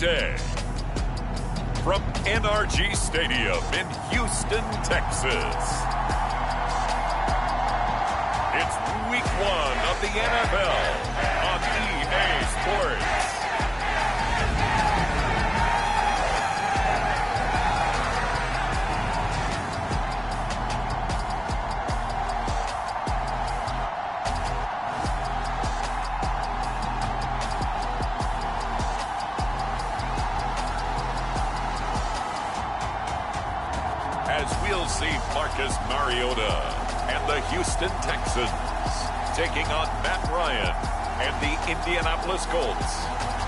day. From NRG Stadium in Houston, Texas. It's Week 1 of the NFL on EA Sports. As we'll see Marcus Mariota and the Houston Texans taking on Matt Ryan and the Indianapolis Colts.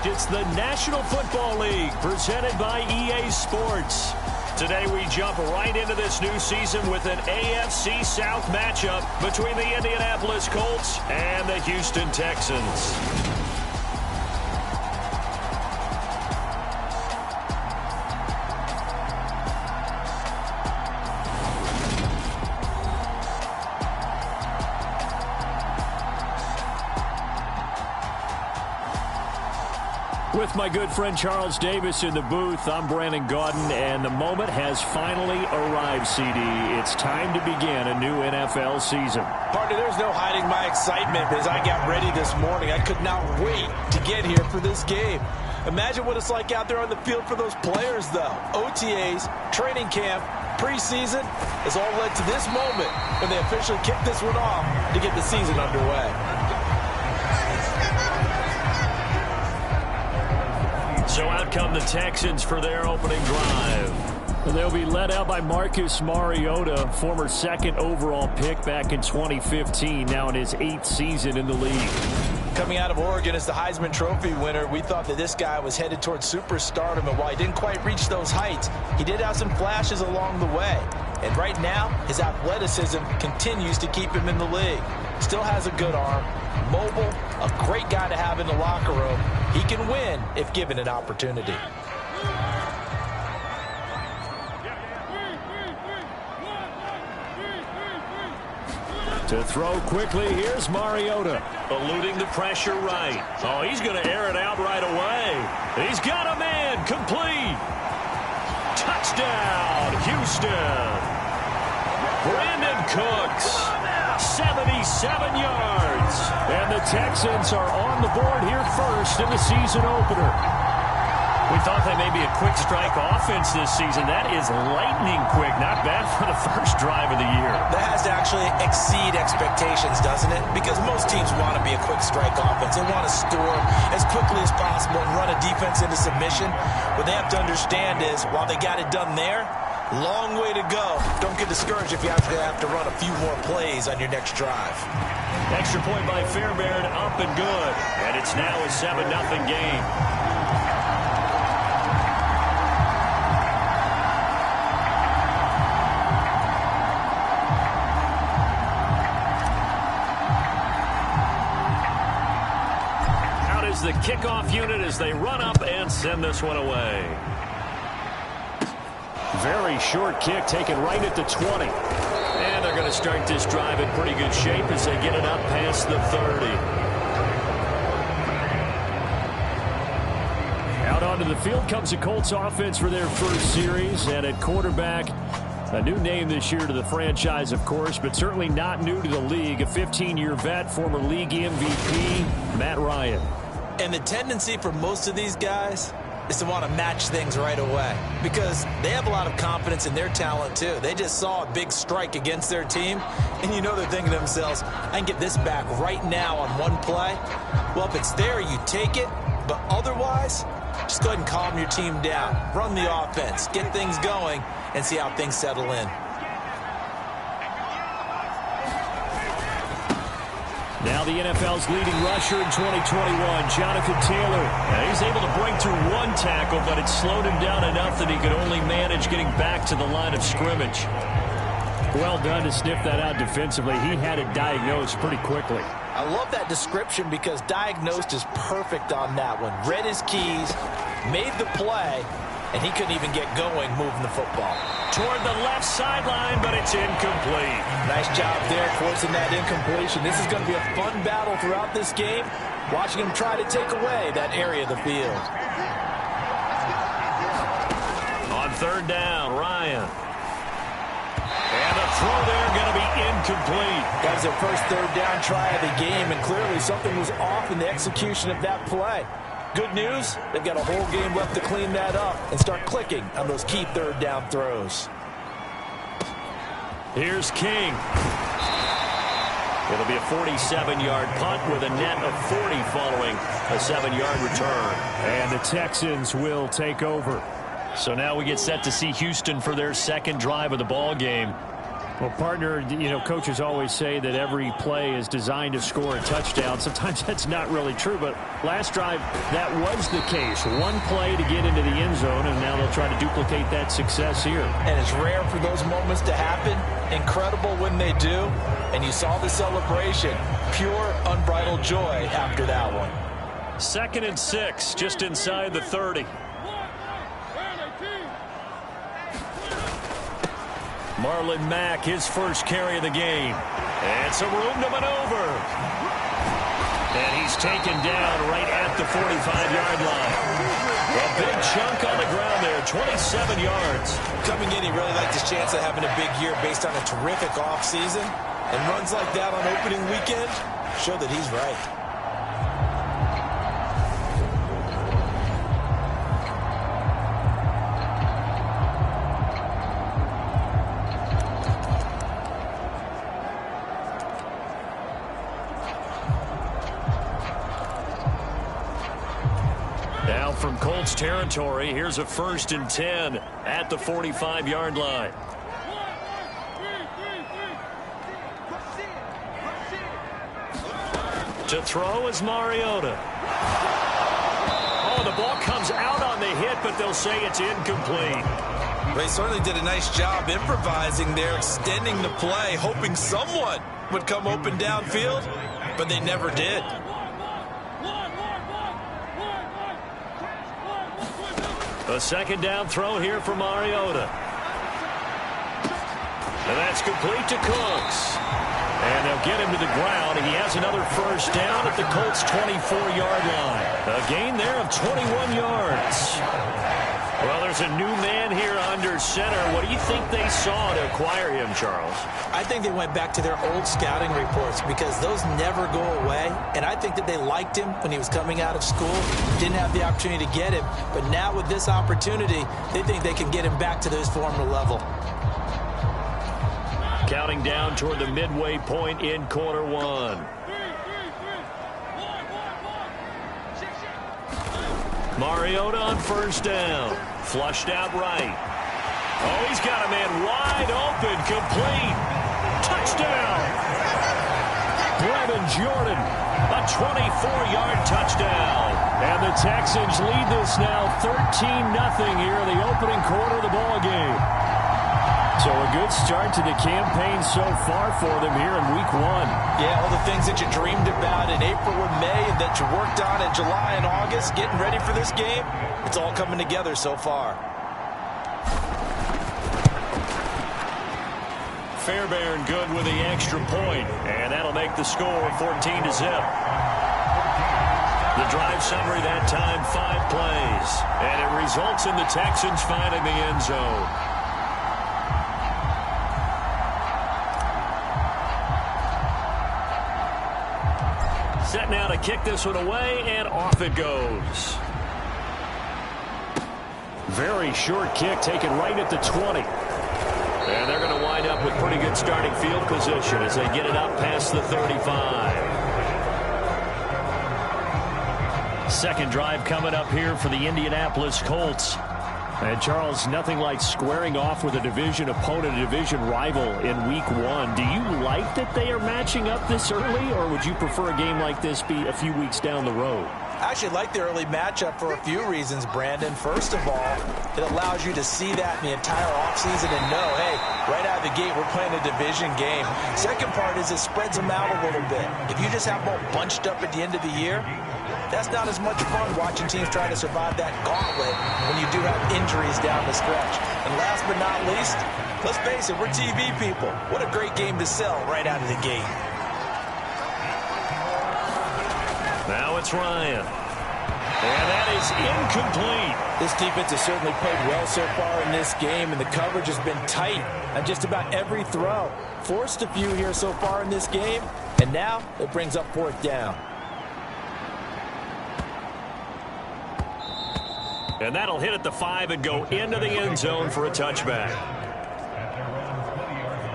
It's the National Football League presented by EA Sports. Today we jump right into this new season with an AFC South matchup between the Indianapolis Colts and the Houston Texans. With my good friend Charles Davis in the booth, I'm Brandon Gaudin, and the moment has finally arrived, CD. It's time to begin a new NFL season. Partner, there's no hiding my excitement as I got ready this morning. I could not wait to get here for this game. Imagine what it's like out there on the field for those players, though. OTAs, training camp, preseason has all led to this moment when they officially kick this one off to get the season underway. So out come the Texans for their opening drive. They'll be led out by Marcus Mariota, former second overall pick back in 2015, now in his 8th season in the league. Coming out of Oregon as the Heisman Trophy winner, we thought that this guy was headed towards superstardom, and while he didn't quite reach those heights, he did have some flashes along the way. And right now, his athleticism continues to keep him in the league. Still has a good arm, mobile, a great guy to have in the locker room. He can win if given an opportunity. To throw quickly, here's Mariota. Eluding the pressure right. Oh, he's going to air it out right away. He's got a man, complete. Touchdown, Houston. Brandon Cooks. 77 yards. And the Texans are on the board here first in the season opener. We thought they may be a quick strike offense this season. That is lightning quick. Not bad for the first drive of the year. That has to actually exceed expectations, doesn't it? Because most teams want to be a quick strike offense. They want to storm as quickly as possible and run a defense into submission. What they have to understand is, while they got it done there, long way to go. Don't get discouraged if you actually have to run a few more plays on your next drive. Extra point by Fairbairn, up and good. And it's now a 7-0 game. Out is the kickoff unit as they run up and send this one away. Very short kick taken right at the 20. And they're going to start this drive in pretty good shape as they get it up past the 30. Out onto the field comes the Colts offense for their first series. And at quarterback, a new name this year to the franchise, of course, but certainly not new to the league. A 15-year vet, former league MVP, Matt Ryan. And the tendency for most of these guys is to want to match things right away because they have a lot of confidence in their talent too. They just saw a big strike against their team, and you know they're thinking to themselves, I can get this back right now on one play. Well, if it's there, you take it, but otherwise, just go ahead and calm your team down. Run the offense, get things going, and see how things settle in. Now the NFL's leading rusher in 2021, Jonathan Taylor. And he's able to break through one tackle, but it slowed him down enough that he could only manage getting back to the line of scrimmage. Well done to sniff that out defensively. He had it diagnosed pretty quickly. I love that description because diagnosed is perfect on that one. Read his keys, made the play, and he couldn't even get going moving the football. Toward the left sideline, but it's incomplete. Nice job there forcing that incompletion. This is going to be a fun battle throughout this game, watching him try to take away that area of the field. third down, Ryan. And the throw there going to be incomplete. That was their first third down try of the game, and clearly something was off in the execution of that play. Good news, they've got a whole game left to clean that up and start clicking on those key third down throws. Here's King. It'll be a 47-yard punt with a net of 40 following a 7-yard return. And the Texans will take over. So now we get set to see Houston for their second drive of the ball game. Well, partner, you know, coaches always say that every play is designed to score a touchdown. Sometimes that's not really true, but last drive, that was the case. One play to get into the end zone, and now they'll try to duplicate that success here. And it's rare for those moments to happen. Incredible when they do. And you saw the celebration. Pure, unbridled joy after that one. 2nd and 6, just inside the 30. Marlon Mack, his first carry of the game. And some room to maneuver. And he's taken down right at the 45-yard line. A big chunk on the ground there, 27 yards. Coming in, he really liked his chance of having a big year based on a terrific offseason. And runs like that on opening weekend show that he's right. Now from Colts territory, here's a 1st and 10 at the 45-yard line. To throw is Mariota. Oh, the ball comes out on the hit, but they'll say it's incomplete. They certainly did a nice job improvising there, extending the play, hoping someone would come open downfield, but they never did. A 2nd down throw here for Mariota. And that's complete to Cooks. And they'll get him to the ground. He has another 1st down at the Colts' 24-yard line. A gain there of 21 yards. Well, there's a new man here under center. What do you think they saw to acquire him, Charles? I think they went back to their old scouting reports because those never go away. And I think that they liked him when he was coming out of school. Didn't have the opportunity to get him. But now with this opportunity, they think they can get him back to his former level. Counting down toward the midway point in quarter one. Mariota on 1st down. Flushed out right. Oh, he's got a man wide open. Complete. Touchdown. Brevin Jordan. A 24-yard touchdown. And the Texans lead this now 13-0 here in the opening quarter of the ball game. So a good start to the campaign so far for them here in week 1. Yeah, all the things that you dreamed about in April and May and that you worked on in July and August, getting ready for this game, it's all coming together so far. Fairbairn good with the extra point, and that'll make the score 14-0. The drive summary that time, 5 plays, and it results in the Texans finding the end zone. Set now to kick this one away, and off it goes. Very short kick taken right at the 20. And they're going to wind up with pretty good starting field position as they get it up past the 35. Second drive coming up here for the Indianapolis Colts. And Charles, nothing like squaring off with a division opponent, a division rival in week 1. Do you like that they are matching up this early, or would you prefer a game like this be a few weeks down the road? I actually like the early matchup for a few reasons, Brandon. First of all, it allows you to see that in the entire offseason and know, hey, right out of the gate, we're playing a division game. Second part is it spreads them out a little bit. If you just have them all bunched up at the end of the year, that's not as much fun watching teams try to survive that gauntlet when you do have injuries down the stretch. And last but not least, let's face it, we're TV people. What a great game to sell right out of the gate. Now it's Ryan. And that is incomplete. This defense has certainly played well so far in this game, and the coverage has been tight on just about every throw. Forced a few here so far in this game, and now it brings up 4th down. And that'll hit at the 5 and go into the end zone for a touchback.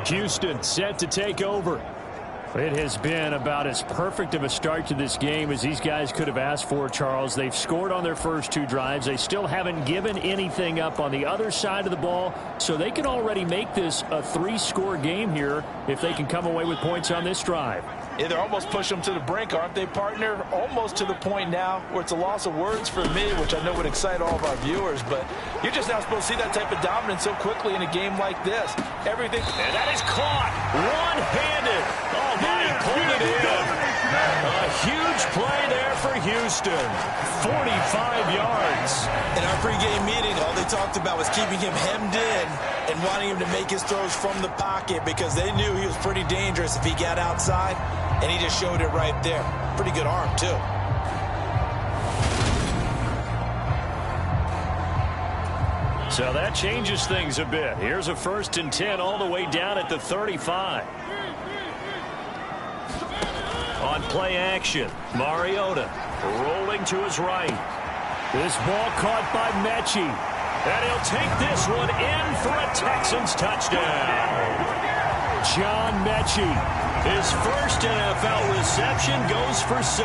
Houston set to take over. It has been about as perfect of a start to this game as these guys could have asked for, Charles. They've scored on their first 2 drives. They still haven't given anything up on the other side of the ball, so they can already make this a 3-score game here if they can come away with points on this drive. Yeah, they're almost pushing them to the brink, aren't they, partner? Almost to the point now where it's a loss of words for me, which I know would excite all of our viewers, but you're just not supposed to see that type of dominance so quickly in a game like this. Everything. And that is caught one-handed. Oh, my, he pulled it in. A huge play there for Houston. 45 yards. In our pregame meeting, all they talked about was keeping him hemmed in and wanting him to make his throws from the pocket because they knew he was pretty dangerous if he got outside, and he just showed it right there. Pretty good arm, too. So that changes things a bit. Here's a 1st and 10 all the way down at the 35. On play action, Mariota rolling to his right. This ball caught by Mechie. And he'll take this one in for a Texans touchdown. John Mechie. His first NFL reception goes for 6.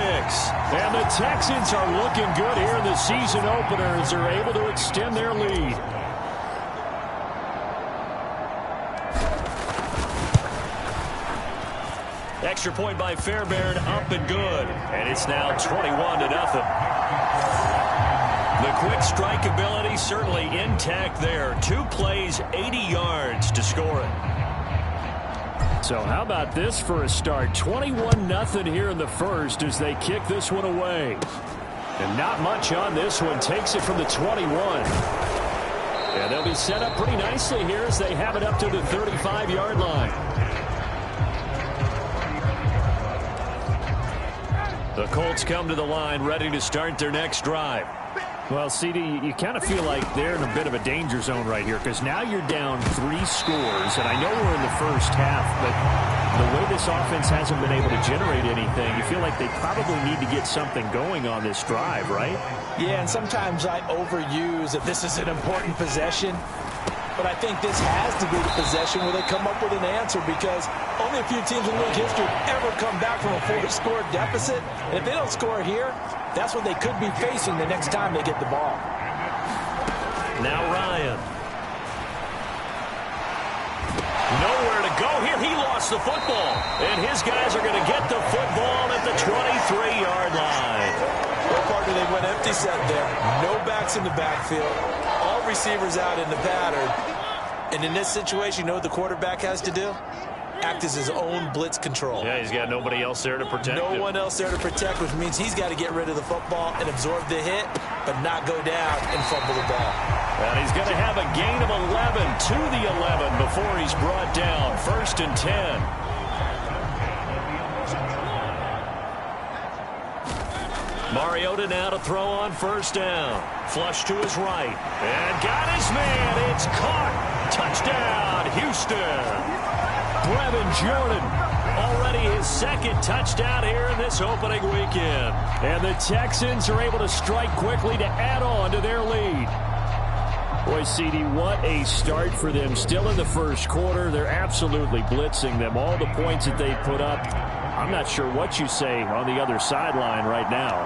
And the Texans are looking good here in the season opener as they're able to extend their lead. Extra point by Fairbairn, up and good. And it's now 21-0. The quick strike ability certainly intact there. 2 plays, 80 yards to score it. So how about this for a start? 21-0 here in the first as they kick this one away. And not much on this one. Takes it from the 21. And they'll be set up pretty nicely here as they have it up to the 35-yard line. The Colts come to the line ready to start their next drive. Well, CD, you kind of feel like they're in a bit of a danger zone right here because now you're down 3 scores, and I know we're in the first half, but the way this offense hasn't been able to generate anything, you feel like they probably need to get something going on this drive, right? Yeah, and sometimes I overuse that this is an important possession, but I think this has to be the possession where they come up with an answer because only a few teams in league history ever come back from a 4-score deficit. And if they don't score here, that's what they could be facing the next time they get the ball. Now Ryan. Nowhere to go here. He lost the football. And his guys are going to get the football at the 23-yard line. Well, partner, they went empty set there. No backs in the backfield. All receivers out in the pattern. And in this situation, you know what the quarterback has to do? Act as his own blitz control. Yeah, he's got nobody else there to protect him. No one else there to protect, which means he's got to get rid of the football and absorb the hit, but not go down and fumble the ball. And he's going to have a gain of 11 to the 11 before he's brought down. 1st and 10. Mariota now to throw on 1st down. Flush to his right. And got his man. It's caught. Touchdown, Houston. Brevin Jordan, already his 2nd touchdown here in this opening weekend. And the Texans are able to strike quickly to add on to their lead. Boy, CD, what a start for them. Still in the first quarter. They're absolutely blitzing them. All the points that they put up, I'm not sure what you say on the other sideline right now.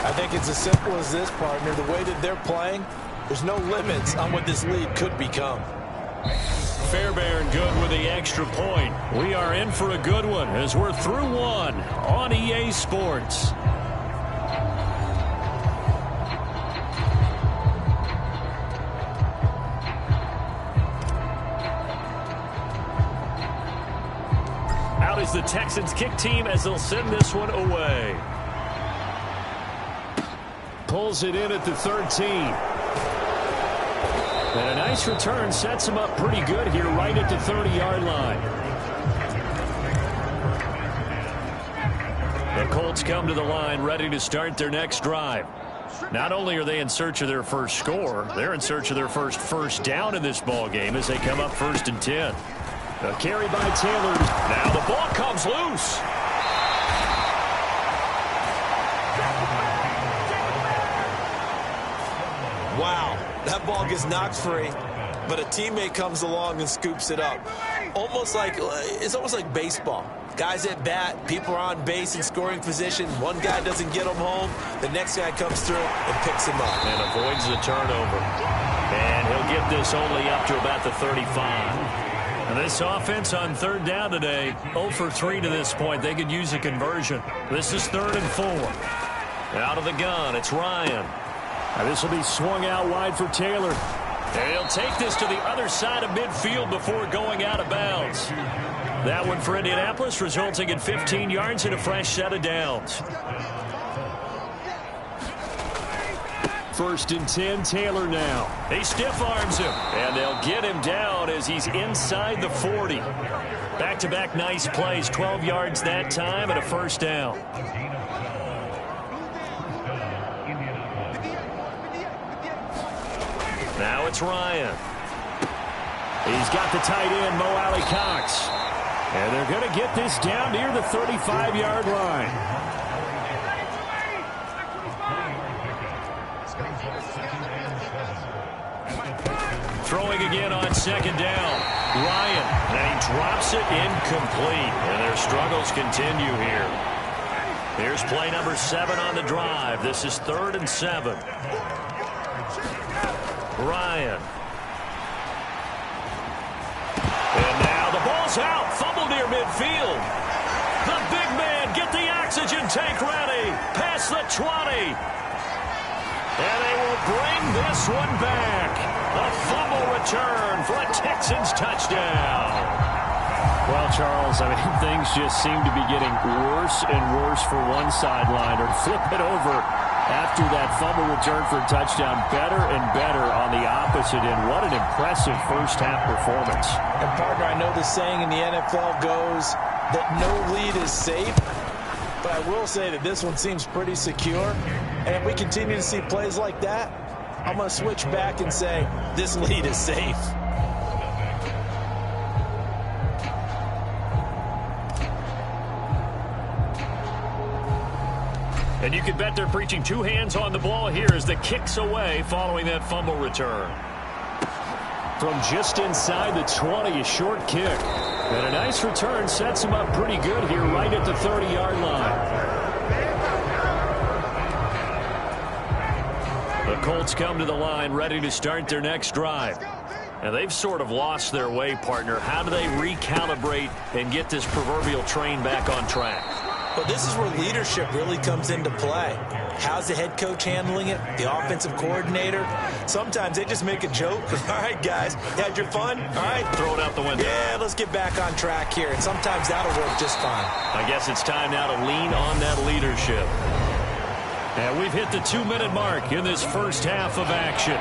I think it's as simple as this, partner. The way that they're playing, there's no limits on what this lead could become. Fairbairn good with the extra point. We are in for a good one as we're through one on EA Sports. Out is the Texans kick team as they'll send this one away. Pulls it in at the 13. And a nice return sets him up pretty good here right at the 30-yard line. The Colts come to the line ready to start their next drive. Not only are they in search of their first score, they're in search of their first down in this ball game as they come up 1st and 10. A carry by Taylor. Now the ball comes loose. Wow, that ball gets knocked free, but a teammate comes along and scoops it up. It's almost like baseball. Guys at bat, people are on base in scoring position. One guy doesn't get them home. The next guy comes through and picks him up. And avoids the turnover. And he'll get this only up to about the 35. And this offense on 3rd down today, 0 for 3 to this point. They could use a conversion. This is 3rd and 4. Out of the gun, it's Ryan. Now this will be swung out wide for Taylor. And he'll take this to the other side of midfield before going out of bounds. That one for Indianapolis, resulting in 15 yards and a fresh set of downs. 1st and 10, Taylor now. He stiff arms him, and they'll get him down as he's inside the 40. Back-to-back nice plays, 12 yards that time and a 1st down. Now it's Ryan. He's got the tight end, Mo Alley-Cox. And they're going to get this down near the 35-yard line. Throwing again on 2nd down. Ryan, and he drops it incomplete. And their struggles continue here. Here's play number 7 on the drive. This is 3rd and 7. Ryan. And now the ball's out. Fumble near midfield. The big man, get the oxygen tank ready. Past the 20. And they will bring this one back. A fumble return for a Texans touchdown. Well, Charles, things just seem to be getting worse and worse for one sideline. Or flip it over after that fumble return for a touchdown. Better and better on the opposite end. What an impressive first-half performance. And, partner, I know the saying in the NFL goes that no lead is safe. But I will say that this one seems pretty secure. And if we continue to see plays like that, I'm going to switch back and say this lead is safe. And you can bet they're preaching 2 hands on the ball here as the kick's away following that fumble return. From just inside the 20, a short kick. And a nice return sets him up pretty good here right at the 30-yard line. The Colts come to the line ready to start their next drive. And they've sort of lost their way, partner. How do they recalibrate and get this proverbial train back on track? Well, this is where leadership really comes into play. How's the head coach handling it? The offensive coordinator? Sometimes they just make a joke. All right, guys, you had your fun? All right. Throw it out the window. Yeah, let's get back on track here. And sometimes that'll work just fine. I guess it's time now to lean on that leadership. And we've hit the 2-minute mark in this first half of action.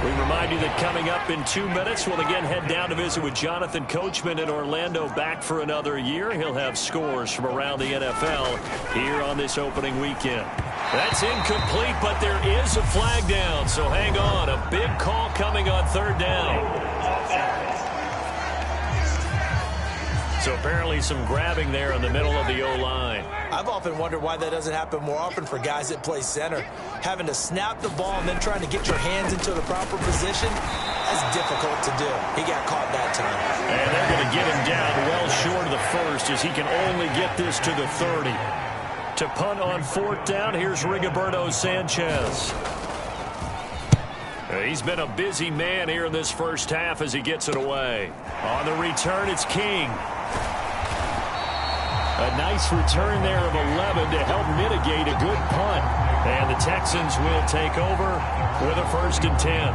We remind you that coming up in 2 minutes, we'll again head down to visit with Jonathan Coachman in Orlando, back for another year. He'll have scores from around the NFL here on this opening weekend. That's incomplete, but there is a flag down, so hang on. A big call coming on 3rd down. So apparently some grabbing there in the middle of the O-line. I've often wondered why that doesn't happen more often for guys that play center. Having to snap the ball and then trying to get your hands into the proper position, that's difficult to do. He got caught that time. And they're going to get him down well short of the first as he can only get this to the 30. To punt on 4th down, here's Rigoberto Sanchez. He's been a busy man here in this first half as he gets it away. On the return, it's King. A nice return there of 11 to help mitigate a good punt. And the Texans will take over with a 1st and 10.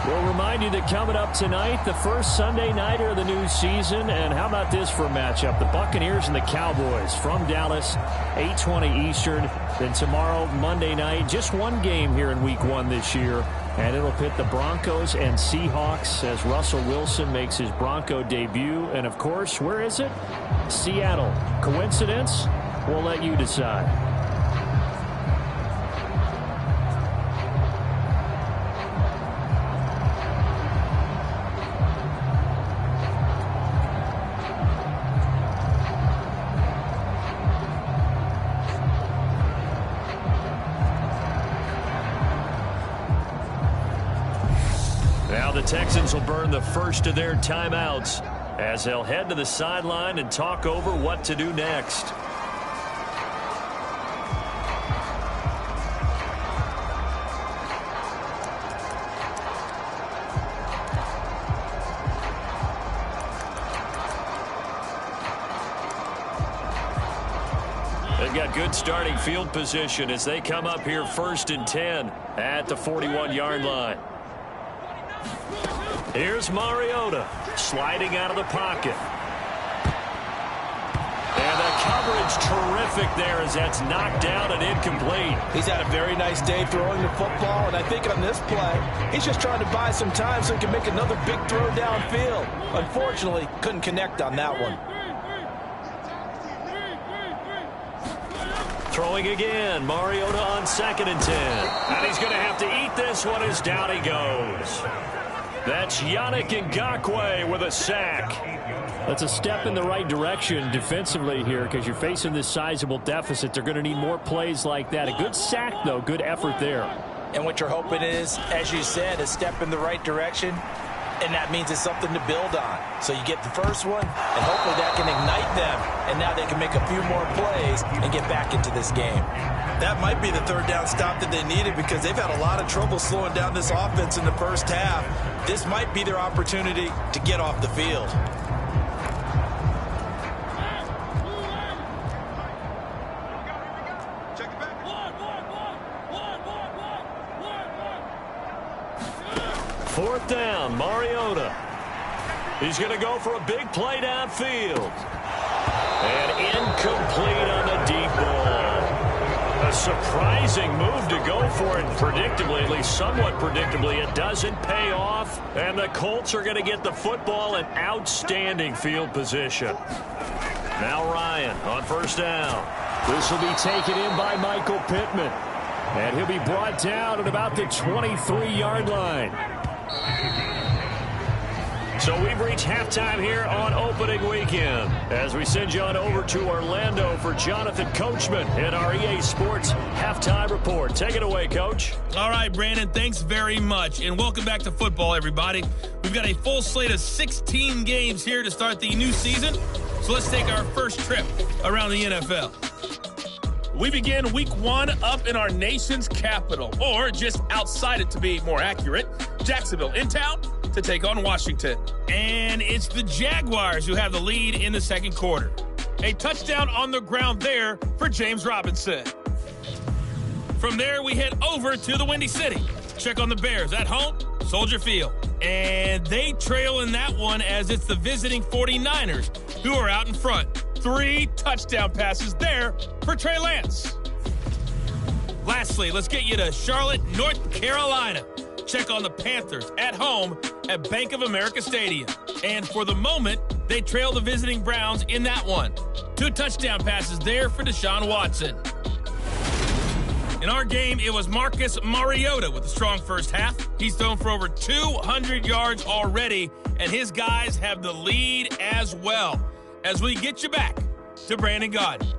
We'll remind you that coming up tonight, the first Sunday nighter of the new season. And how about this for a matchup? The Buccaneers and the Cowboys from Dallas, 8:20 Eastern. Then tomorrow, Monday night, just one game here in Week 1 this year. And it'll pit the Broncos and Seahawks as Russell Wilson makes his Bronco debut. And, of course, where is it? Seattle. Coincidence? We'll let you decide. the Texans will burn the first of their timeouts as they'll head to the sideline and talk over what to do next. They've got good starting field position as they come up here 1st and 10 at the 41-yard line. Here's Mariota sliding out of the pocket. And the coverage terrific there as that's knocked down and incomplete. He's had a very nice day throwing the football, and I think on this play, he's just trying to buy some time so he can make another big throw downfield. Unfortunately, couldn't connect on that one. Throwing again, Mariota on 2nd and 10. And he's going to have to eat this one as down he goes. That's Yannick Ngakoue with a sack. That's a step in the right direction defensively here because you're facing this sizable deficit. They're going to need more plays like that. A good sack, though. Good effort there. And what you're hoping is, as you said, a step in the right direction. And that means it's something to build on. So you get the first one, and hopefully that can ignite them. And now they can make a few more plays and get back into this game. That might be the third down stop that they needed because they've had a lot of trouble slowing down this offense in the first half. This might be their opportunity to get off the field. Fourth down, Mariota. He's going to go for a big play downfield. And incomplete on the deep ball. A surprising move to go for it predictably, at least somewhat predictably. It doesn't pay off. And the Colts are going to get the football in outstanding field position. Now Ryan on 1st down. This will be taken in by Michael Pittman. And he'll be brought down at about the 23-yard line. So we've reached halftime here on opening weekend as we send you on over to Orlando for Jonathan Coachman in our EA Sports Halftime Report. Take it away, Coach. All right, Brandon, thanks very much, and welcome back to football, everybody. We've got a full slate of 16 games here to start the new season, so let's take our first trip around the NFL. We begin week 1 up in our nation's capital, or just outside it to be more accurate, Jacksonville in town to take on Washington. And it's the Jaguars who have the lead in the second quarter. A touchdown on the ground there for James Robinson. From there, we head over to the Windy City. Check on the Bears at home, Soldier Field. And they trail in that one as it's the visiting 49ers who are out in front. 3 touchdown passes there for Trey Lance. Lastly, let's get you to Charlotte, North Carolina. Check on the Panthers at home at Bank of America Stadium. And for the moment, they trail the visiting Browns in that one. 2 touchdown passes there for Deshaun Watson. In our game, it was Marcus Mariota with a strong first half. He's thrown for over 200 yards already, and his guys have the lead as well. As we get you back to Brandon Gaudin.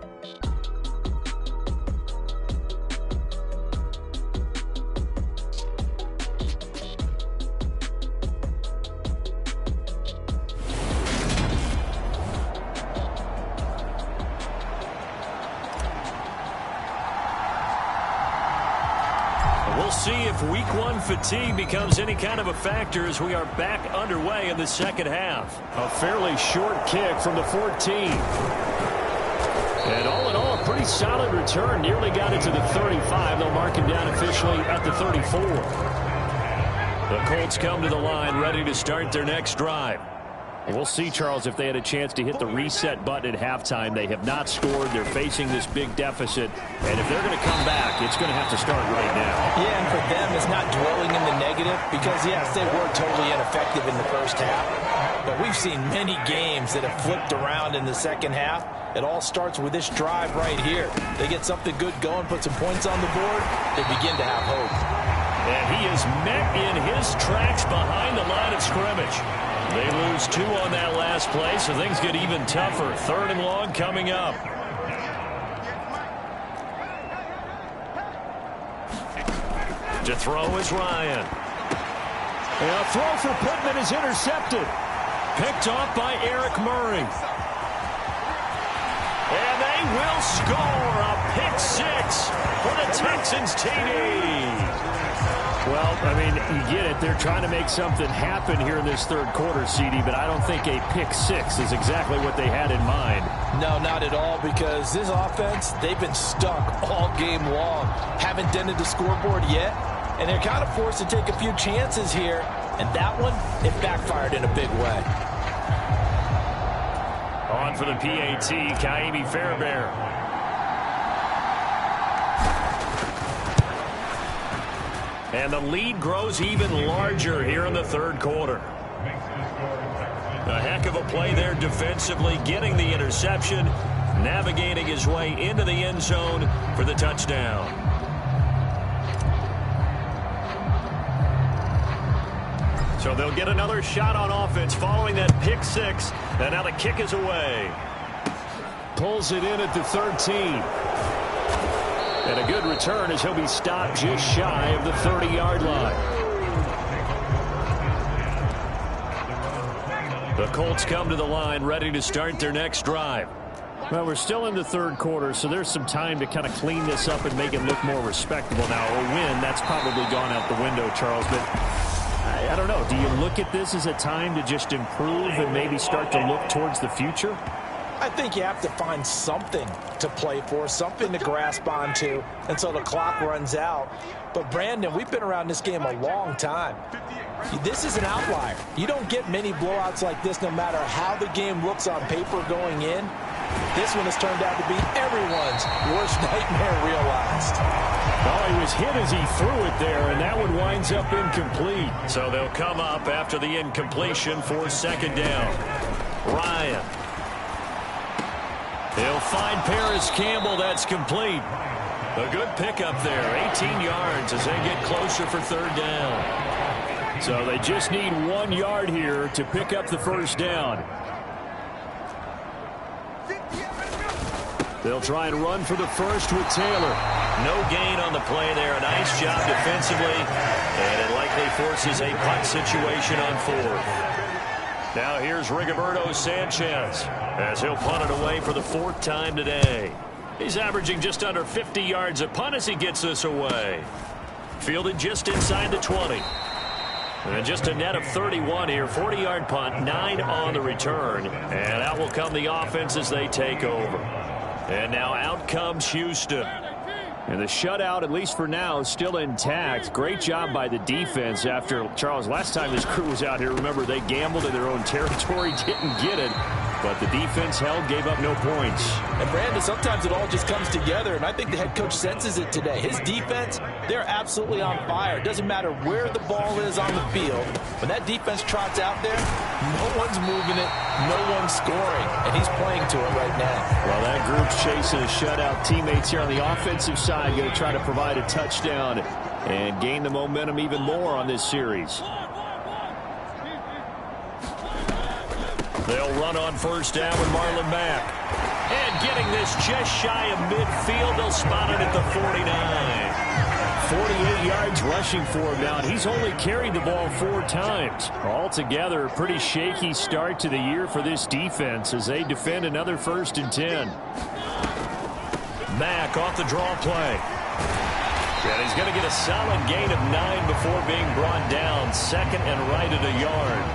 We'll see if week 1 fatigue becomes any kind of a factor as we are back underway in the second half. A fairly short kick from the 14. And all in all, a pretty solid return. Nearly got it to the 35. They'll mark him down officially at the 34. The Colts come to the line ready to start their next drive. We'll see, Charles, if they had a chance to hit the reset button at halftime. They have not scored. They're facing this big deficit. And if they're going to come back, it's going to have to start right now. Yeah, and for them, it's not dwelling in the negative because, yes, they were totally ineffective in the first half. But we've seen many games that have flipped around in the second half. It all starts with this drive right here. They get something good going, put some points on the board, they begin to have hope. And he is met in his tracks behind the line of scrimmage. They lose 2 on that last play, so things get even tougher. 3rd and long coming up. To throw is Ryan. And a throw for Pittman is intercepted. Picked off by Eric Murray. And they will score a pick six for the Texans TD. Well, I mean, you get it. They're trying to make something happen here in this third quarter, CD, but I don't think a pick six is exactly what they had in mind. No, not at all, because this offense, they've been stuck all game long. Haven't dented the scoreboard yet, and they're kind of forced to take a few chances here. And that one, it backfired in a big way. On for the PAT, Kaimi Fairbairn. And the lead grows even larger here in the third quarter. A heck of a play there defensively, getting the interception, navigating his way into the end zone for the touchdown. So they'll get another shot on offense following that pick six. And now the kick is away. Pulls it in at the 13. And a good return as he'll be stopped just shy of the 30-yard line. The Colts come to the line ready to start their next drive. Well, we're still in the third quarter, so there's some time to kind of clean this up and make it look more respectable. Now, a win, that's probably gone out the window, Charles, but I don't know. Do you look at this as a time to just improve and maybe start to look towards the future? I think you have to find something to play for, something to grasp onto until the clock runs out. But, Brandon, we've been around this game a long time. This is an outlier. You don't get many blowouts like this no matter how the game looks on paper going in. This one has turned out to be everyone's worst nightmare realized. Oh, he was hit as he threw it there, and that one winds up incomplete. So they'll come up after the incompletion for second down. Ryan. He'll find Paris Campbell. That's complete. A good pickup there. 18 yards as they get closer for third down. So they just need 1 yard here to pick up the first down. They'll try and run for the first with Taylor. No gain on the play there. A nice job defensively. And it likely forces a punt situation on fourth. Now here's Rigoberto Sanchez as he'll punt it away for the fourth time today. He's averaging just under 50 yards a punt as he gets this away. Fielded just inside the 20. And just a net of 31 here. 40-yard punt, 9 on the return. And out will come the offense as they take over. And now out comes Houston. And the shutout, at least for now, is still intact. Great job by the defense after, Charles, last time this crew was out here, remember, they gambled in their own territory, didn't get it. But the defense held, gave up no points. And, Brandon, sometimes it all just comes together, and I think the head coach senses it today. His defense, they're absolutely on fire. It doesn't matter where the ball is on the field. When that defense trots out there, no one's moving it, no one's scoring, and he's playing to it right now. Well, that group's chasing a shutout. Teammates here on the offensive side going to try to provide a touchdown and gain the momentum even more on this series. They'll run on first down with Marlon Mack. And getting this just shy of midfield, they'll spot it at the 49. 48 yards rushing for him now, and he's only carried the ball 4 times. Altogether, a pretty shaky start to the year for this defense as they defend another 1st and 10. Mack off the draw play. And he's going to get a solid gain of 9 before being brought down. Second and right at a yard.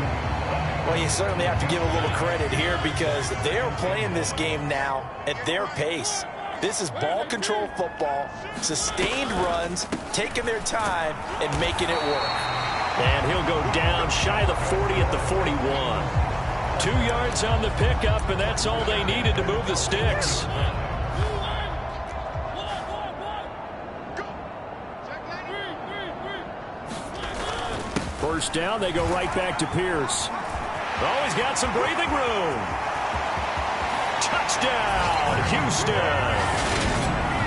Well, you certainly have to give a little credit here because they're playing this game now at their pace. This is ball control football, sustained runs, taking their time, and making it work. And he'll go down shy of the 40 at the 41. 2 yards on the pickup, and that's all they needed to move the sticks. First down, they go right back to Pierce. Oh, he's got some breathing room. Touchdown, Houston.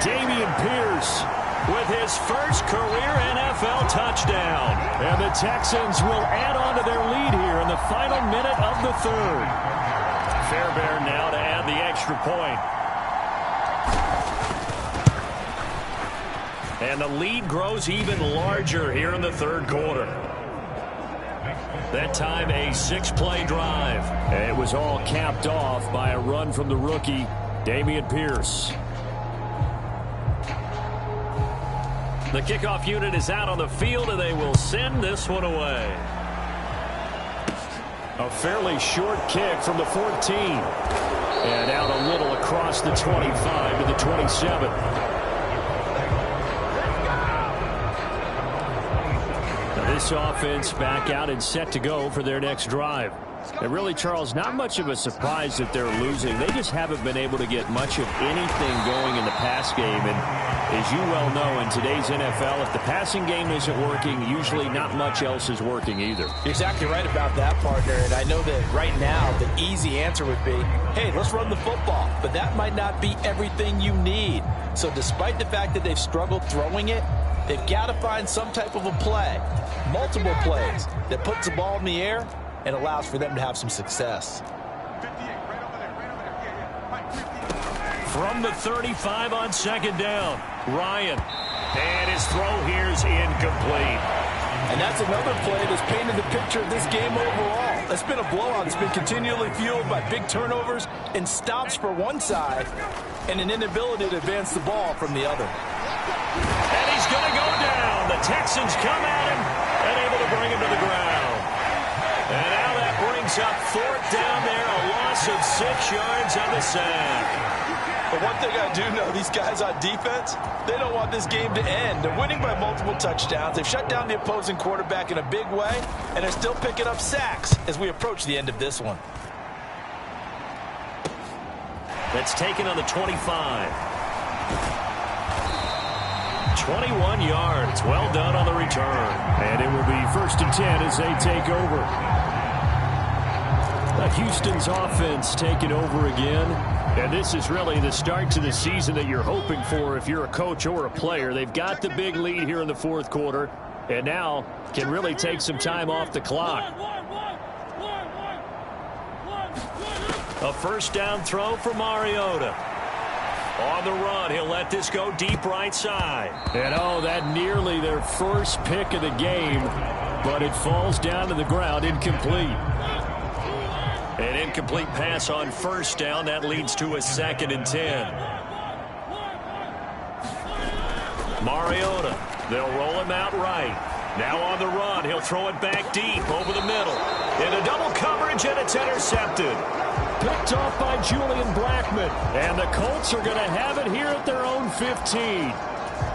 Dameon Pierce with his first career NFL touchdown. And the Texans will add on to their lead here in the final minute of the third. Fairbairn now to add the extra point. And the lead grows even larger here in the third quarter. That time a 6-play drive. And it was all capped off by a run from the rookie, Dameon Pierce. The kickoff unit is out on the field, and they will send this one away. A fairly short kick from the 14. And out a little across the 25 to the 27. Now this offense back out and set to go for their next drive. And really, Charles, not much of a surprise that they're losing. They just haven't been able to get much of anything going in the pass game. And as you well know, in today's NFL, if the passing game isn't working, usually not much else is working either. You're exactly right about that, partner. And I know that right now the easy answer would be, hey, let's run the football. But that might not be everything you need. So despite the fact that they've struggled throwing it, they've got to find some type of a play, multiple plays, that puts the ball in the air and allows for them to have some success. From the 35 on second down, Ryan. And his throw here is incomplete. And that's another play that's painted the picture of this game overall. It's been a blowout. It's been continually fueled by big turnovers and stops for one side and an inability to advance the ball from the other. And he's going to go down. The Texans come at him and able to bring him to the ground. And now that brings up fourth down there, a loss of 6 yards on the sack. But one thing I do know, these guys on defense, they don't want this game to end. They're winning by multiple touchdowns. They've shut down the opposing quarterback in a big way, and they're still picking up sacks as we approach the end of this one. That's taken on the 25. 21 yards. Well done on the return. And it will be 1st and 10 as they take over. Houston's offense taking over again. And this is really the start to the season that you're hoping for if you're a coach or a player. They've got the big lead here in the fourth quarter, and now can really take some time off the clock. A first down throw for Mariota. On the run, he'll let this go deep right side. And oh, that nearly their first pick of the game, but it falls down to the ground, incomplete. An incomplete pass on first down. That leads to a 2nd and 10. Mariota, they'll roll him out right. Now on the run, he'll throw it back deep over the middle. Into double coverage, and it's intercepted. Picked off by Julian Blackmon. And the Colts are going to have it here at their own 15.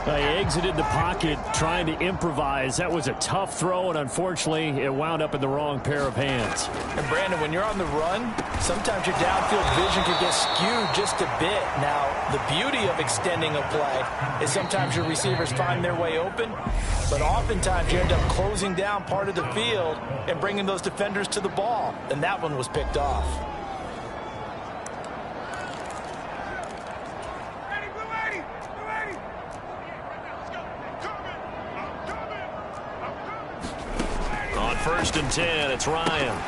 They exited the pocket trying to improvise. That was a tough throw, and unfortunately, it wound up in the wrong pair of hands. And Brandon, when you're on the run, sometimes your downfield vision can get skewed just a bit. Now, the beauty of extending a play is sometimes your receivers find their way open, but oftentimes you end up closing down part of the field and bringing those defenders to the ball, and that one was picked off. On 1st and 10, it's Ryan.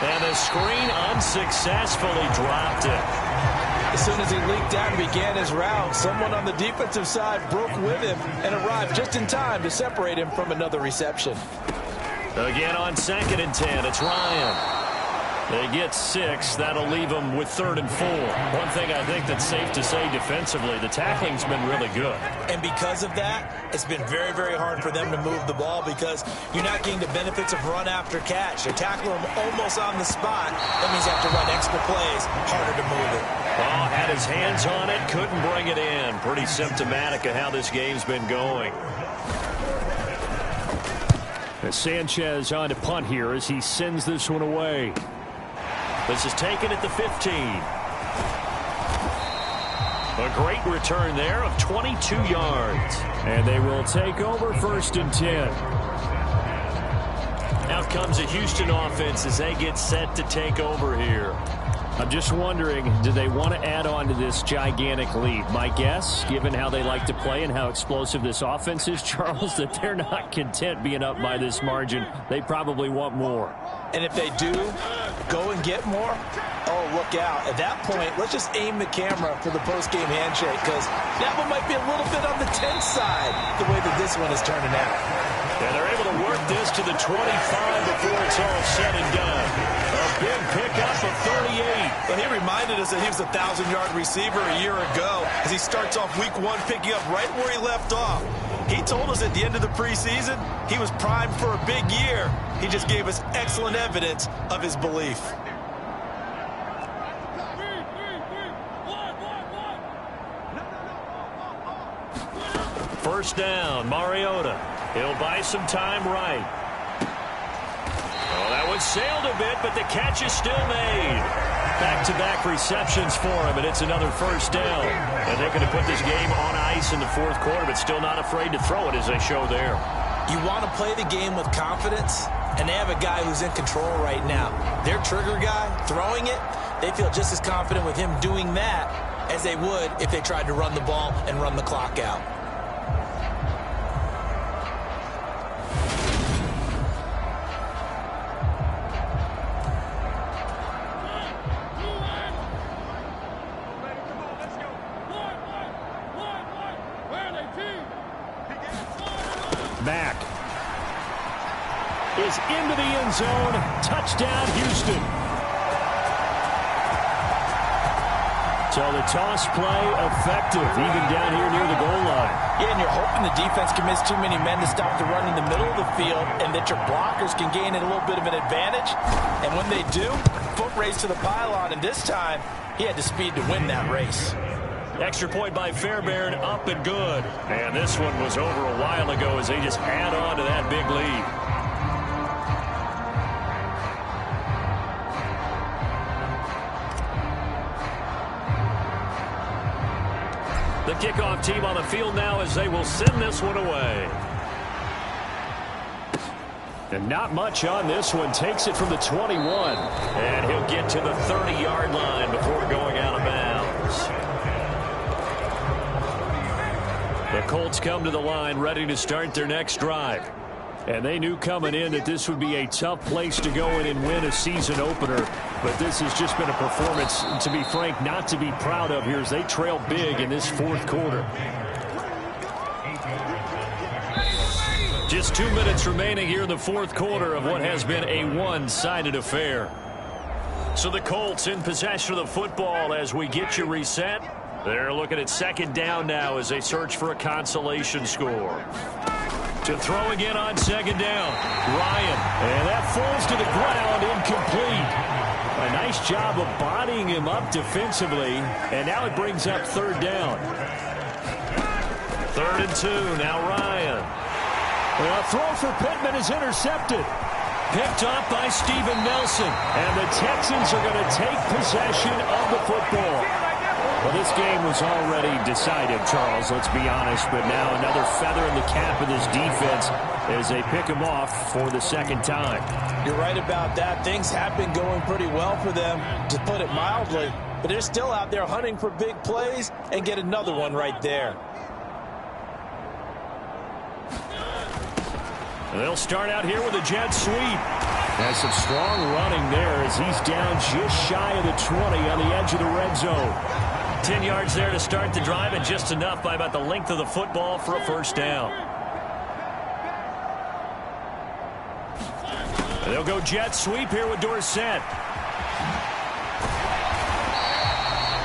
And the screen unsuccessfully dropped it. As soon as he leaked out and began his route, someone on the defensive side broke with him and arrived just in time to separate him from another reception. Again on 2nd and 10, it's Ryan. They get 6. That'll leave them with 3rd and 4. One thing I think that's safe to say defensively, the tackling's been really good. And because of that, it's been very, very hard for them to move the ball because you're not getting the benefits of run after catch. They're tackling them almost on the spot. That means you have to run extra plays, harder to move it. Oh, had his hands on it, couldn't bring it in. Pretty symptomatic of how this game's been going. Sanchez on to punt here as he sends this one away. This is taken at the 15. A great return there of 22 yards. And they will take over 1st and 10. Out comes a Houston offense as they get set to take over here. I'm just wondering, do they want to add on to this gigantic lead? My guess, given how they like to play and how explosive this offense is, Charles, that they're not content being up by this margin. They probably want more. And if they do go and get more, oh, look out. At that point, let's just aim the camera for the post-game handshake because that one might be a little bit on the tense side the way that this one is turning out. And they're able to work this to the 25 before it's all said and done. A big pickup of 38. But he reminded us that he was a 1,000-yard receiver a year ago as he starts off week 1 picking up right where he left off. He told us at the end of the preseason he was primed for a big year. He just gave us excellent evidence of his belief. First down, Mariota. He'll buy some time right. Oh, that one sailed a bit, but the catch is still made. Back-to-back receptions for him, and it's another first down. And they're going to put this game on ice in the fourth quarter, but still not afraid to throw it as they show there. You want to play the game with confidence, and they have a guy who's in control right now. Their trigger guy, throwing it, they feel just as confident with him doing that as they would if they tried to run the ball and run the clock out. Mack is into the end zone. Touchdown, Houston. So the toss play effective, even down here near the goal line. Yeah, and you're hoping the defense can miss too many men to stop the run in the middle of the field and that your blockers can gain a little bit of an advantage. And when they do, foot race to the pylon, and this time he had the speed to win that race. Extra point by Fairbairn, up and good. And this one was over a while ago as they just add on to that big lead. The kickoff team on the field now as they will send this one away. And not much on this one. Takes it from the 21. And he'll get to the 30-yard line before going out of bounds. The Colts come to the line ready to start their next drive. And they knew coming in that this would be a tough place to go in and win a season opener. But this has just been a performance, to be frank, not to be proud of here as they trail big in this fourth quarter. Just 2 minutes remaining here in the fourth quarter of what has been a one-sided affair. So the Colts in possession of the football as we get you reset. They're looking at second down now as they search for a consolation score. To throw again on second down. Ryan. And that falls to the ground, incomplete. A nice job of bodying him up defensively. And now it brings up third down. 3rd and 2. Now Ryan. Well, a throw for Pittman is intercepted. Picked up by Steven Nelson. And the Texans are going to take possession of the football. Well, this game was already decided, Charles, let's be honest. But now another feather in the cap of this defense as they pick him off for the second time. You're right about that. Things have been going pretty well for them, to put it mildly. But they're still out there hunting for big plays and get another one right there. They'll start out here with a jet sweep. Has some strong running there as he's down just shy of the 20 on the edge of the red zone. 10 yards there to start the drive, and just enough by about the length of the football for a first down. They'll go jet sweep here with Dorsett.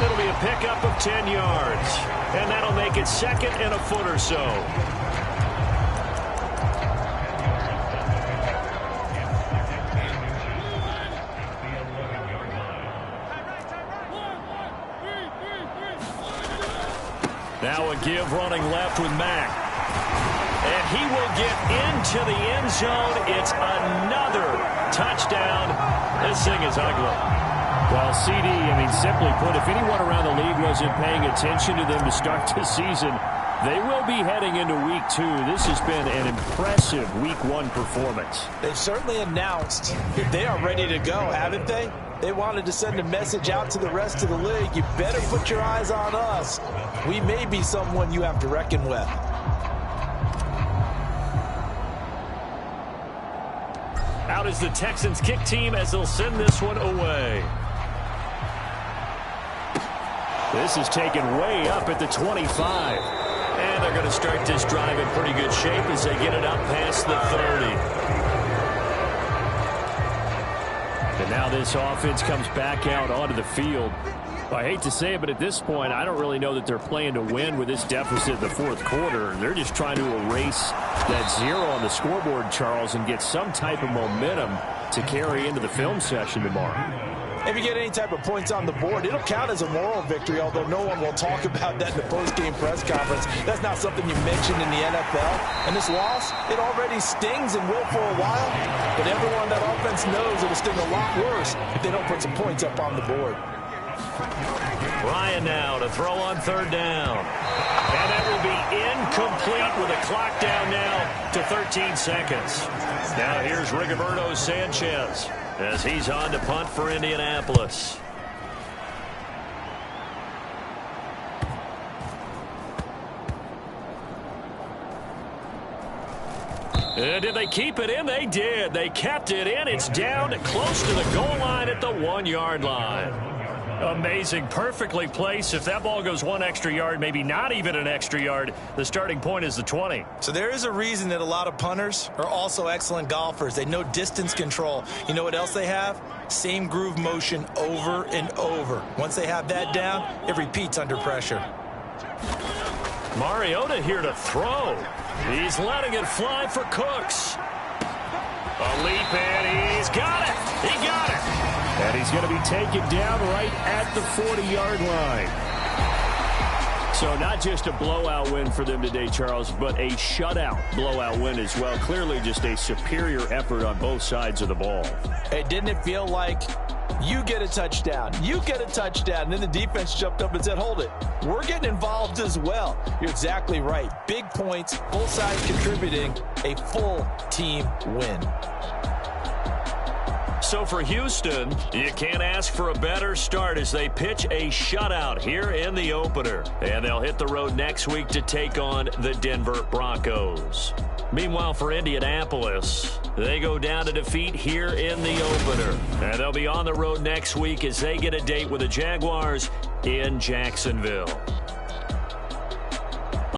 It'll be a pickup of 10 yards, and that'll make it second and a foot or so. Now a give running left with Mack. And he will get into the end zone. It's another touchdown. This thing is ugly. Well, CD, simply put, if anyone around the league wasn't paying attention to them to start this season, they will be heading into week 2. This has been an impressive week 1 performance. They've certainly announced that they are ready to go, haven't they? They wanted to send a message out to the rest of the league. You better put your eyes on us. We may be someone you have to reckon with. Out is the Texans kick team as they'll send this one away. This is taken way up at the 25. And they're going to start this drive in pretty good shape as they get it up past the 30. And now this offense comes back out onto the field. I hate to say it, but at this point, I don't really know that they're playing to win with this deficit in the fourth quarter. They're just trying to erase that 0 on the scoreboard, Charles, and get some type of momentum to carry into the film session tomorrow. If you get any type of points on the board, it'll count as a moral victory, although no one will talk about that in the post-game press conference. That's not something you mentioned in the NFL. And this loss, it already stings and will for a while, but everyone on that offense knows it'll sting a lot worse if they don't put some points up on the board. Ryan now to throw on third down. And that will be incomplete with a clock down now to 13 seconds. Now here's Rigoberto Sanchez as he's on to punt for Indianapolis. And did they keep it in? They did. They kept it in. It's down close to the goal line at the 1-yard line. Amazing. Perfectly placed. If that ball goes 1 extra yard, maybe not even an extra yard, the starting point is the 20. So there is a reason that a lot of punters are also excellent golfers. They know distance control. You know what else they have? Same groove motion over and over. Once they have that down, it repeats under pressure. Mariota here to throw. He's letting it fly for Cooks. A leap, and he's got it. He got it. And he's going to be taken down right at the 40-yard line. So not just a blowout win for them today, Charles, but a shutout blowout win as well. Clearly just a superior effort on both sides of the ball. Hey, didn't it feel like you get a touchdown, you get a touchdown, and then the defense jumped up and said, hold it, we're getting involved as well. You're exactly right. Big points, both sides contributing, a full team win. So for Houston, you can't ask for a better start as they pitch a shutout here in the opener. And they'll hit the road next week to take on the Denver Broncos. Meanwhile, for Indianapolis, they go down to defeat here in the opener. And they'll be on the road next week as they get a date with the Jaguars in Jacksonville.